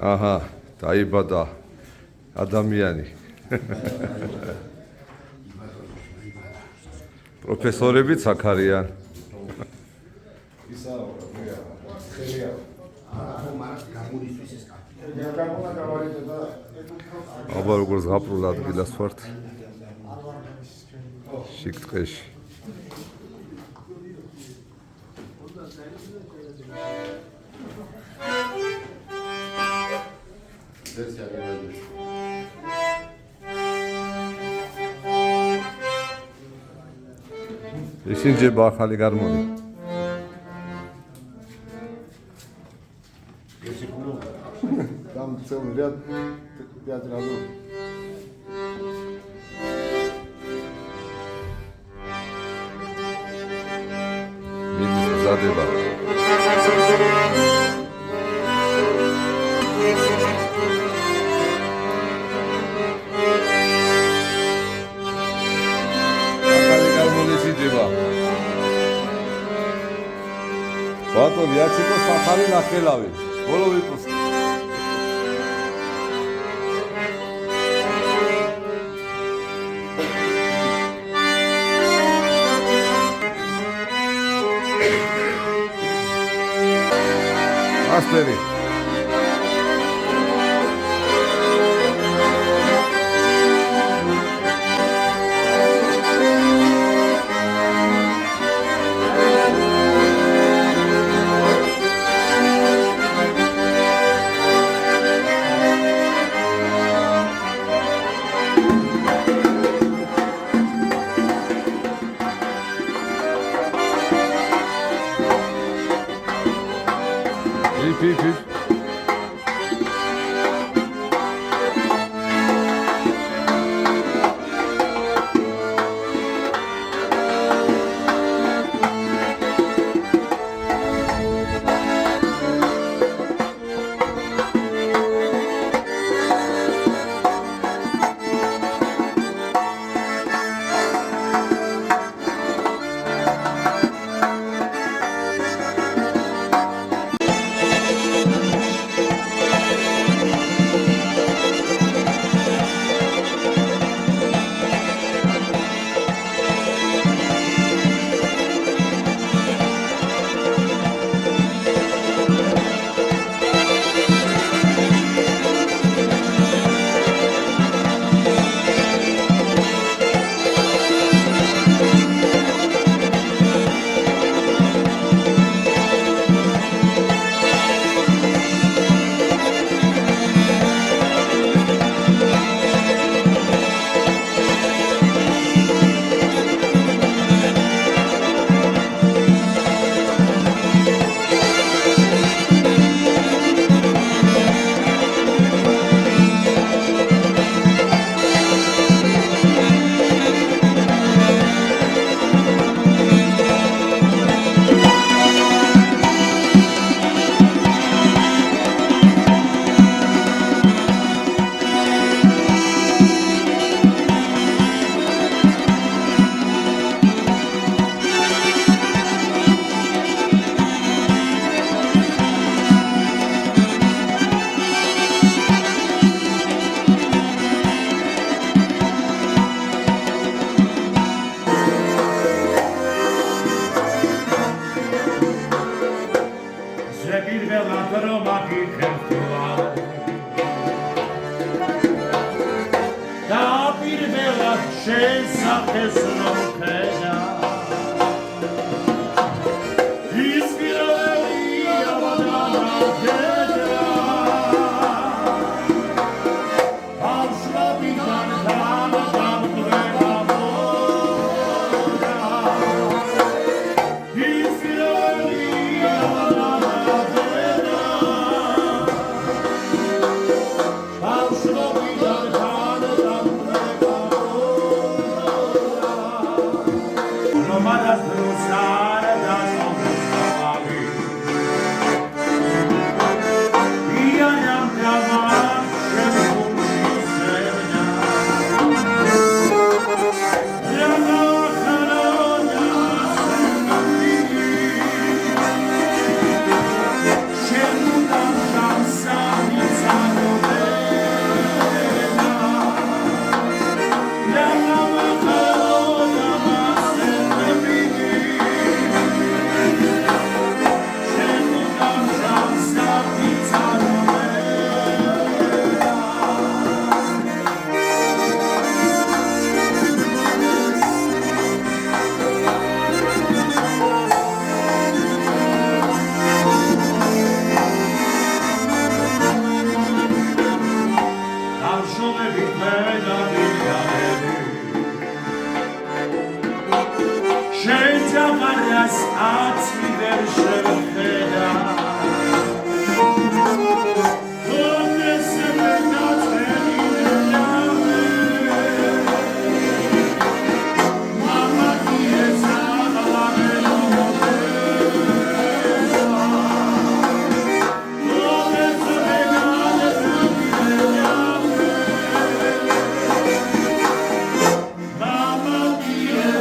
აჰა, დაიბადა ადამიანი. პროფესორებიც აქ არიან. აბა როგორც გაფრულ ადგილას ვართ. შიგ ტყეში. ისინი ჯება ახალი გარმონი. Там целый ряд, 5 рядов. მიდის მზადება. ბატონი, აციკო სახალი ნახელავი. ბოლო ვიპუსტი. ასტერი. Pip. Madroma gikhertual Da pirvela shesakes no kheda Ispirali avana kheda Avshrabi dan dan breva Ispirali avana kheda Avshrabi dan Nomadas drusara das omstavali Ianam kavan shemkushi sevna Rama kharona semnati Shemudam shamsani tsanovena Rama kharona Shentavaras atmi ver shevcheda Ones emenat eminame Mama kiesa alameno moteza Ones emenat eminame Mama kiesa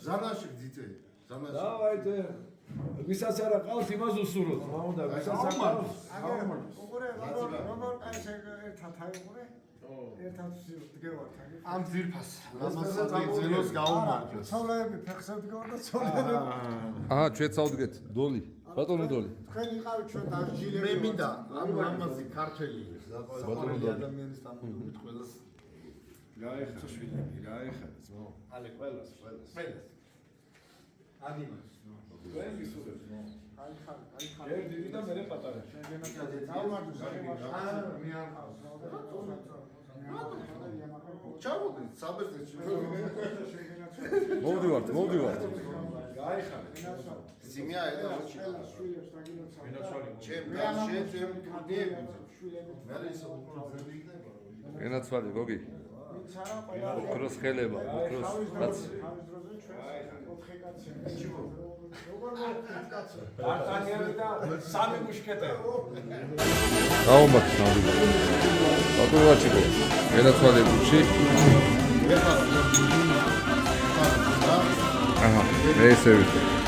ზანაში გძიწე ზანაში დავაიდე ვისაც არა ყავს იმას უსურვოთ რა უნდა ვისაც არ ყავს უყურე როგორ კაიშე ერთად აიყურე ერთად დგევართ ამ ძირფას ლამაზად ძელოს გაუმარჯოს ცოლები ფეხზე დგევარ და ცოლები აჰა ჩვეცავდგეთ დოლი ბატონო დოლი თქვენ იყავით ჩვენ დაჟილები მე მინდა ამ ლამაზი ქართველი ბატონო დოლი ადამიანის დამოუკიდებლად ყველას გაიხარ შვილები გაიხარ ძმო ალე ყველას ანიმას თქვენ გისურვებთ ნო აი ხარ ერთ დიდი და მე პატარა დავმარჯოს მე არ ჩავოდი საბერძნეთში მოვდივართ გაიხარ სიმია ედა შვილებს დაგინოცა ჩემ გარშე ჩემ კურდიები მე ისო ენაცვალი გოგი ვინც არა ყველა ოქროს ხელება ოქროს კაცი თავის დროზე ჩვენ 4 კაცი როგორ დარტანიანი და სამი მუშკეტერი. გაუმართლე ნამდვილად. ბატონო ვაჭიკო, ენაცვალე გუჩი. აჰა, მე ესე ვიტყვი.